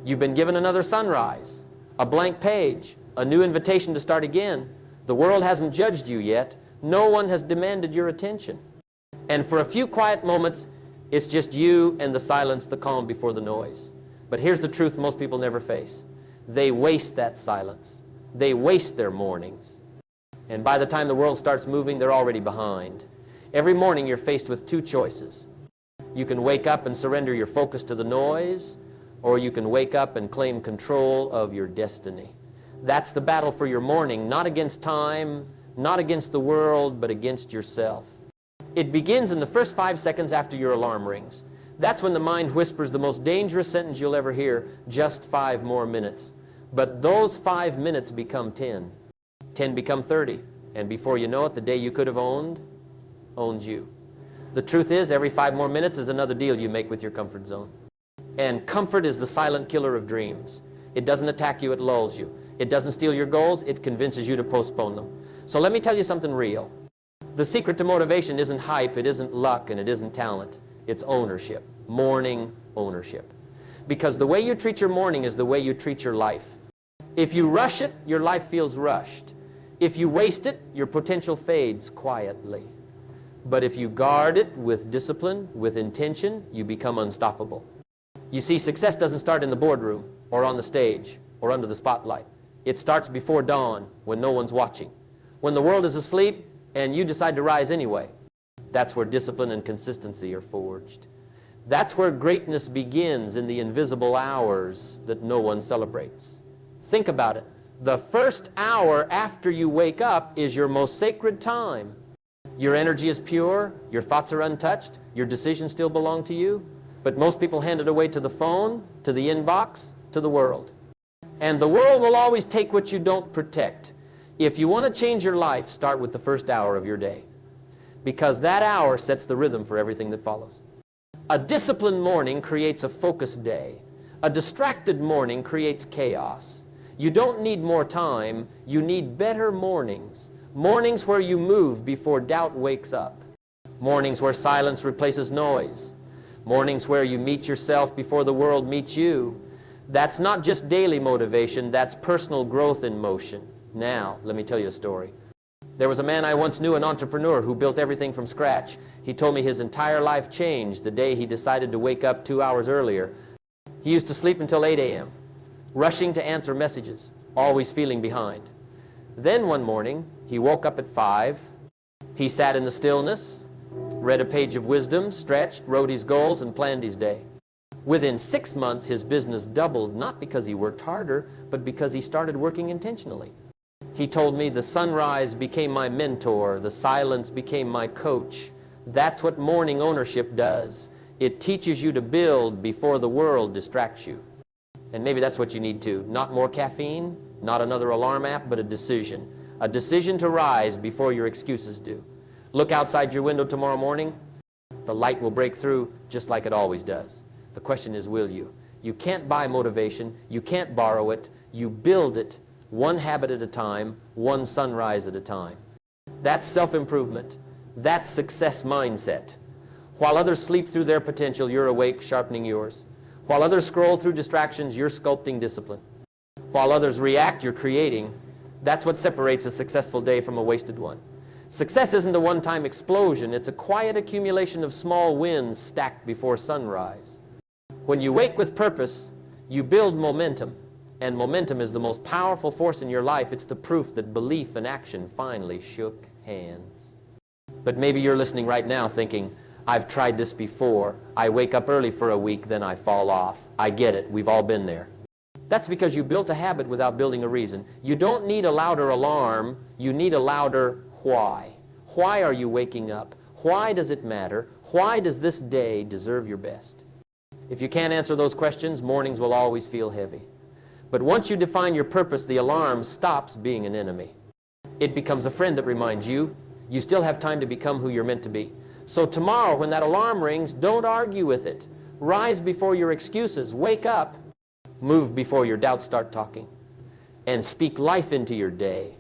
You've been given another sunrise, a blank page, a new invitation to start again. The world hasn't judged you yet. No one has demanded your attention. And for a few quiet moments, it's just you and the silence, the calm before the noise. But here's the truth most people never face. They waste that silence. They waste their mornings. And by the time the world starts moving, they're already behind. Every morning you're faced with two choices. You can wake up and surrender your focus to the noise, or you can wake up and claim control of your destiny. That's the battle for your morning, not against time, not against the world, but against yourself. It begins in the first 5 seconds after your alarm rings. That's when the mind whispers the most dangerous sentence you'll ever hear, just 5 more minutes. But those 5 minutes become 10. 10 become 30. And before you know it, the day you could have owned, owns you. The truth is, every 5 more minutes is another deal you make with your comfort zone. And comfort is the silent killer of dreams. It doesn't attack you, it lulls you. It doesn't steal your goals, it convinces you to postpone them. So let me tell you something real. The secret to motivation isn't hype, it isn't luck, and it isn't talent. It's ownership. Morning ownership. Because the way you treat your morning is the way you treat your life. If you rush it, your life feels rushed. If you waste it, your potential fades quietly. But if you guard it with discipline, with intention, you become unstoppable. You see, success doesn't start in the boardroom, or on the stage, or under the spotlight. It starts before dawn, when no one's watching. When the world is asleep, and you decide to rise anyway. That's where discipline and consistency are forged. That's where greatness begins, in the invisible hours that no one celebrates. Think about it. The first hour after you wake up is your most sacred time. Your energy is pure, your thoughts are untouched, your decisions still belong to you. But most people hand it away to the phone, to the inbox, to the world. And the world will always take what you don't protect. If you want to change your life, start with the first hour of your day. Because that hour sets the rhythm for everything that follows. A disciplined morning creates a focused day. A distracted morning creates chaos. You don't need more time, you need better mornings. Mornings where you move before doubt wakes up. Mornings where silence replaces noise. Mornings where you meet yourself before the world meets you. That's not just daily motivation, that's personal growth in motion. Now, let me tell you a story. There was a man I once knew, an entrepreneur, who built everything from scratch. He told me his entire life changed the day he decided to wake up 2 hours earlier. He used to sleep until 8 a.m., rushing to answer messages, always feeling behind. Then one morning, he woke up at 5. He sat in the stillness, read a page of wisdom, stretched, wrote his goals, and planned his day. Within 6 months, his business doubled, not because he worked harder, but because he started working intentionally. He told me, the sunrise became my mentor, the silence became my coach. That's what morning ownership does. It teaches you to build before the world distracts you. And maybe that's what you need too. Not more caffeine, not another alarm app, but a decision. A decision to rise before your excuses do. Look outside your window tomorrow morning. The light will break through just like it always does. The question is, will you? You can't buy motivation. You can't borrow it. You build it one habit at a time, one sunrise at a time. That's self-improvement. That's success mindset. While others sleep through their potential, you're awake, sharpening yours. While others scroll through distractions, you're sculpting discipline. While others react, you're creating. That's what separates a successful day from a wasted one. Success isn't a one-time explosion. It's a quiet accumulation of small wins stacked before sunrise. When you wake with purpose, you build momentum. And momentum is the most powerful force in your life. It's the proof that belief and action finally shook hands. But maybe you're listening right now thinking, I've tried this before. I wake up early for a week, then I fall off. I get it. We've all been there. That's because you built a habit without building a reason. You don't need a louder alarm. You need a louder why. Why are you waking up? Why does it matter? Why does this day deserve your best? If you can't answer those questions, mornings will always feel heavy. But once you define your purpose, the alarm stops being an enemy. It becomes a friend that reminds you, you still have time to become who you're meant to be. So tomorrow, when that alarm rings, don't argue with it. Rise before your excuses. Wake up. Move before your doubts start talking. And speak life into your day.